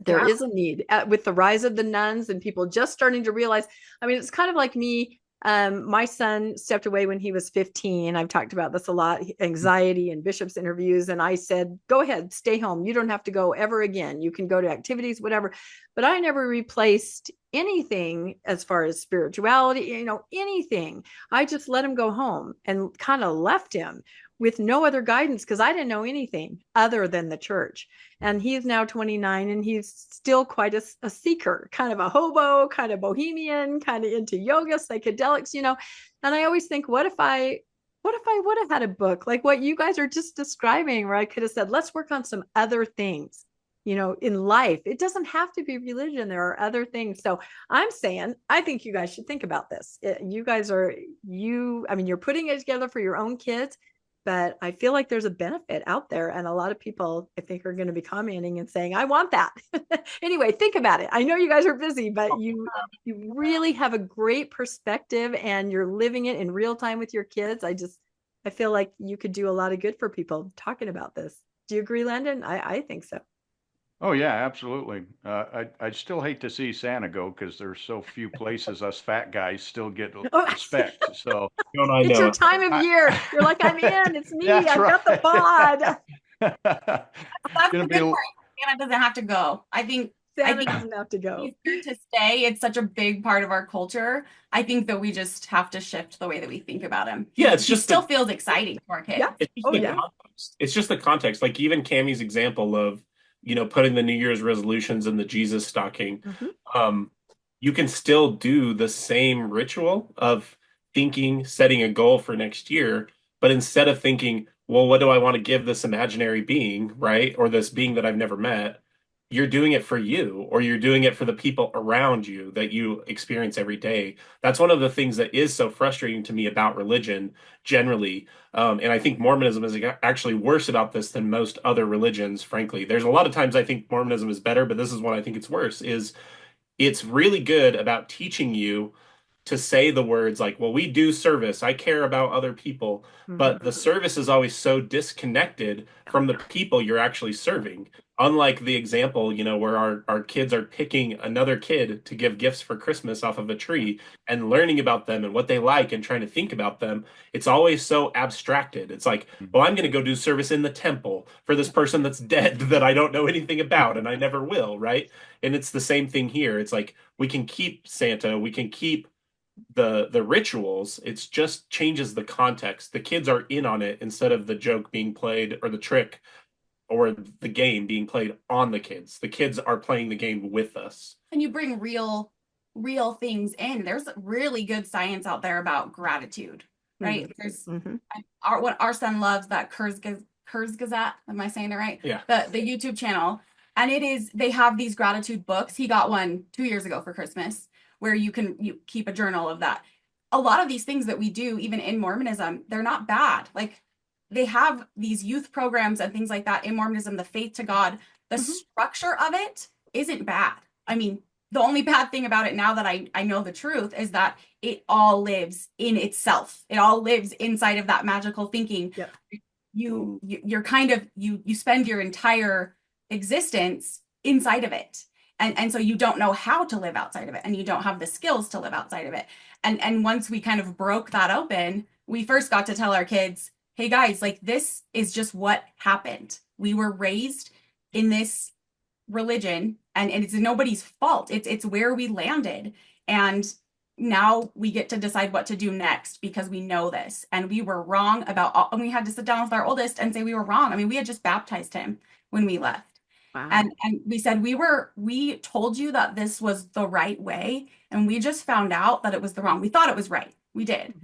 There is a need with the rise of the nuns and people just starting to realize. I mean, it's kind of like me. My son stepped away when he was 15. I've talked about this a lot, anxiety and Bishop's interviews. And I said, go ahead, stay home. You don't have to go ever again. You can go to activities, whatever. But I never replaced anything as far as spirituality, anything. I just let him go home and kind of left him. with no other guidance, because I didn't know anything other than the church. And he's now 29 and he's still quite a seeker, kind of a hobo, kind of bohemian, kind of into yoga, psychedelics, you know. And I always think, what if I would have had a book like what you guys are just describing, where I could have said, let's work on some other things, you know, in life. It doesn't have to be religion. There are other things. So I'm saying, I think you guys should think about this. You guys are, I mean, you're putting it together for your own kids, but I feel like there's a benefit out there. And a lot of people, I think, are going to be commenting and saying, I want that. Anyway, think about it. I know you guys are busy, but you really have a great perspective and you're living it in real time with your kids. I feel like you could do a lot of good for people talking about this. Do you agree, Landon? I think so. Oh yeah, absolutely. I'd still hate to see Santa go, because there's so few places us fat guys still get respect. So it's your time of year. You're like, I'm in. It's me. I've got the pod. That's the good part. Santa doesn't have to go. I think Santa doesn't have to go. He's here to stay. It's such a big part of our culture. I think that we just have to shift the way that we think about him. Yeah, it's just still feels exciting to our kids. Yeah. It's just the context. Like even Cami's example of, you know, putting the New Year's resolutions in the Jesus stocking. Mm-hmm. You can still do the same ritual of thinking, setting a goal for next year, but instead of thinking, well, what do I want to give this imaginary being, right? Or this being that I've never met, you're doing it for you, or you're doing it for the people around you that you experience every day. That's one of the things that is so frustrating to me about religion generally. And I think Mormonism is actually worse about this than most other religions, frankly. There's a lot of times I think Mormonism is better, but this is when I think it's worse, is it's really good about teaching you to say the words like, well, we do service, I care about other people, but the service is always so disconnected from the people you're actually serving. Unlike the example, you know, where our kids are picking another kid to give gifts for Christmas off of a tree and learning about them and what they like and trying to think about them, it's always so abstracted. It's like, well, I'm going to go do service in the temple for this person that's dead that I don't know anything about and I never will, right? And it's the same thing here. It's like, we can keep Santa, we can keep the rituals. It's just changes the context. The kids are in on it instead of the joke being played or the trick or the game being played on the kids. The kids are playing the game with us. And you bring real things in. There's really good science out there about gratitude, right? Mm-hmm. There's what our son loves, that Kurzgesagt. Am I saying it right? Yeah. The YouTube channel. And they have these gratitude books. He got one 2 years ago for Christmas, where you keep a journal of that. A lot of these things that we do, even in Mormonism, they're not bad. Like, they have these youth programs and things like that in Mormonism, the faith to God, the structure of it isn't bad. I mean, the only bad thing about it, now that I know the truth, is that it all lives in itself. It all lives inside of that magical thinking. Yep. You're kind of, you spend your entire existence inside of it. And so you don't know how to live outside of it, and you don't have the skills to live outside of it. And once we kind of broke that open, we first got to tell our kids, hey guys, like, this is just what happened. We were raised in this religion, and it's nobody's fault. It's where we landed. And now we get to decide what to do next, because we know this. And we were wrong and we had to sit down with our oldest and say we were wrong. I mean, we had just baptized him when we left. Wow. And we said, we told you that this was the right way, and we just found out that it was the wrong. We thought it was right. We did.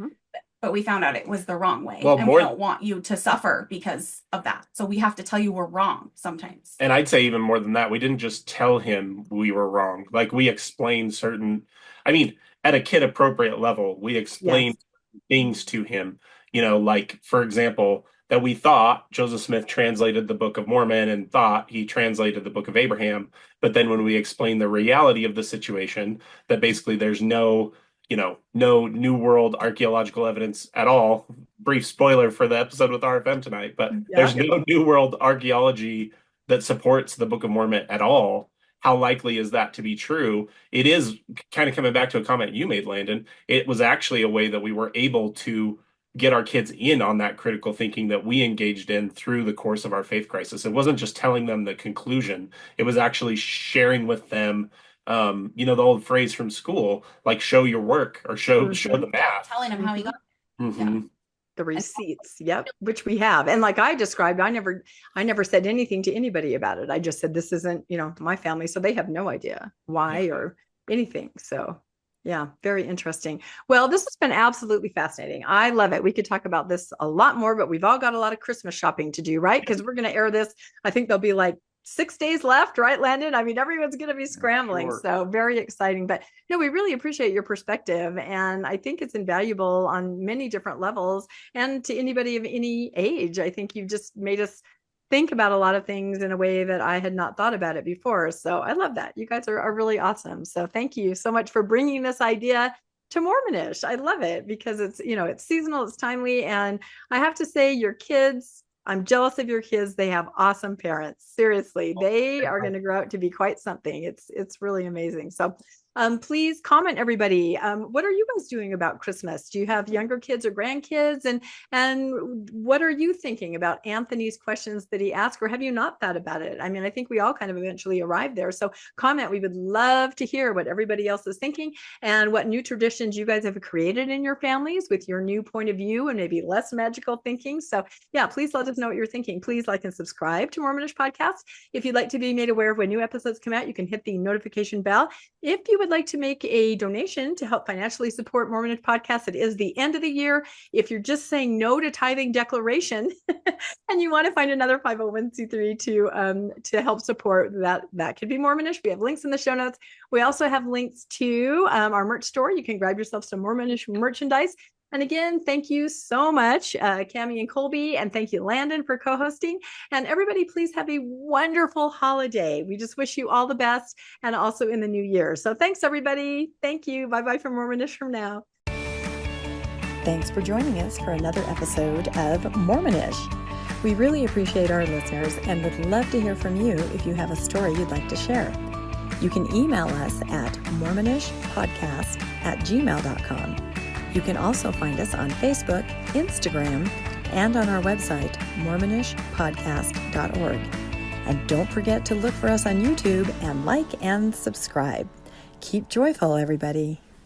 But we found out it was the wrong way. Well, and we don't want you to suffer because of that. So we have to tell you we're wrong sometimes. And I'd say even more than that, we didn't just tell him we were wrong. Like, we explained at a kid appropriate level, we explained things to him, you know, like, for example, that we thought Joseph Smith translated the Book of Mormon and thought he translated the Book of Abraham. But then when we explained the reality of the situation, that basically there's no New World archaeological evidence at all. Brief spoiler for the episode with RFM tonight, but there's no New World archaeology that supports the Book of Mormon at all. How likely is that to be true? It is kind of coming back to a comment you made, Landon. It was actually a way that we were able to get our kids in on that critical thinking that we engaged in through the course of our faith crisis. It wasn't just telling them the conclusion. It was actually sharing with them, the old phrase from school, like, show your work, or show the math. Telling them how he got. Mm-hmm. The receipts. Yep. Which we have. And like I described, I never said anything to anybody about it. I just said, this isn't, my family. So they have no idea why or anything. So yeah, very interesting. Well, this has been absolutely fascinating. I love it. We could talk about this a lot more, but we've all got a lot of Christmas shopping to do, right? Because we're going to air this. I think there'll be like 6 days left, right, Landon? I mean, everyone's going to be scrambling. Sure. So very exciting. But we really appreciate your perspective. And I think it's invaluable on many different levels. And to anybody of any age, I think you've just made us think about a lot of things in a way that I had not thought about it before. So I love that. You guys are really awesome. So thank you so much for bringing this idea to Mormonish. I love it because it's, it's seasonal, it's timely. And I have to say, your kids, I'm jealous of your kids. They have awesome parents. Seriously, they are going to grow out to be quite something. It's really amazing. So please comment, everybody. What are you guys doing about Christmas? Do you have younger kids or grandkids? And what are you thinking about Anthony's questions that he asked, or have you not thought about it? I mean, I think we all kind of eventually arrived there. So comment. We would love to hear what everybody else is thinking and what new traditions you guys have created in your families with your new point of view and maybe less magical thinking. So yeah, please let us know what you're thinking. Please like and subscribe to Mormonish Podcast. If you'd like to be made aware of when new episodes come out, you can hit the notification bell. If you would like to make a donation to help financially support Mormonish Podcast, it is the end of the year. If you're just saying no to tithing declaration and you want to find another 501c3 to help support that could be Mormonish. We have links in the show notes. We also have links to our merch store. You can grab yourself some Mormonish merchandise. And again, thank you so much, Cami and Kolby, and thank you, Landon, for co-hosting. And everybody, please have a wonderful holiday. We just wish you all the best, and also in the new year. So thanks, everybody. Thank you. Bye-bye from Mormonish from now. Thanks for joining us for another episode of Mormonish. We really appreciate our listeners and would love to hear from you if you have a story you'd like to share. You can email us at mormonishpodcast@gmail.com. You can also find us on Facebook, Instagram, and on our website, mormonishpodcast.org. And don't forget to look for us on YouTube and like and subscribe. Keep joyful, everybody.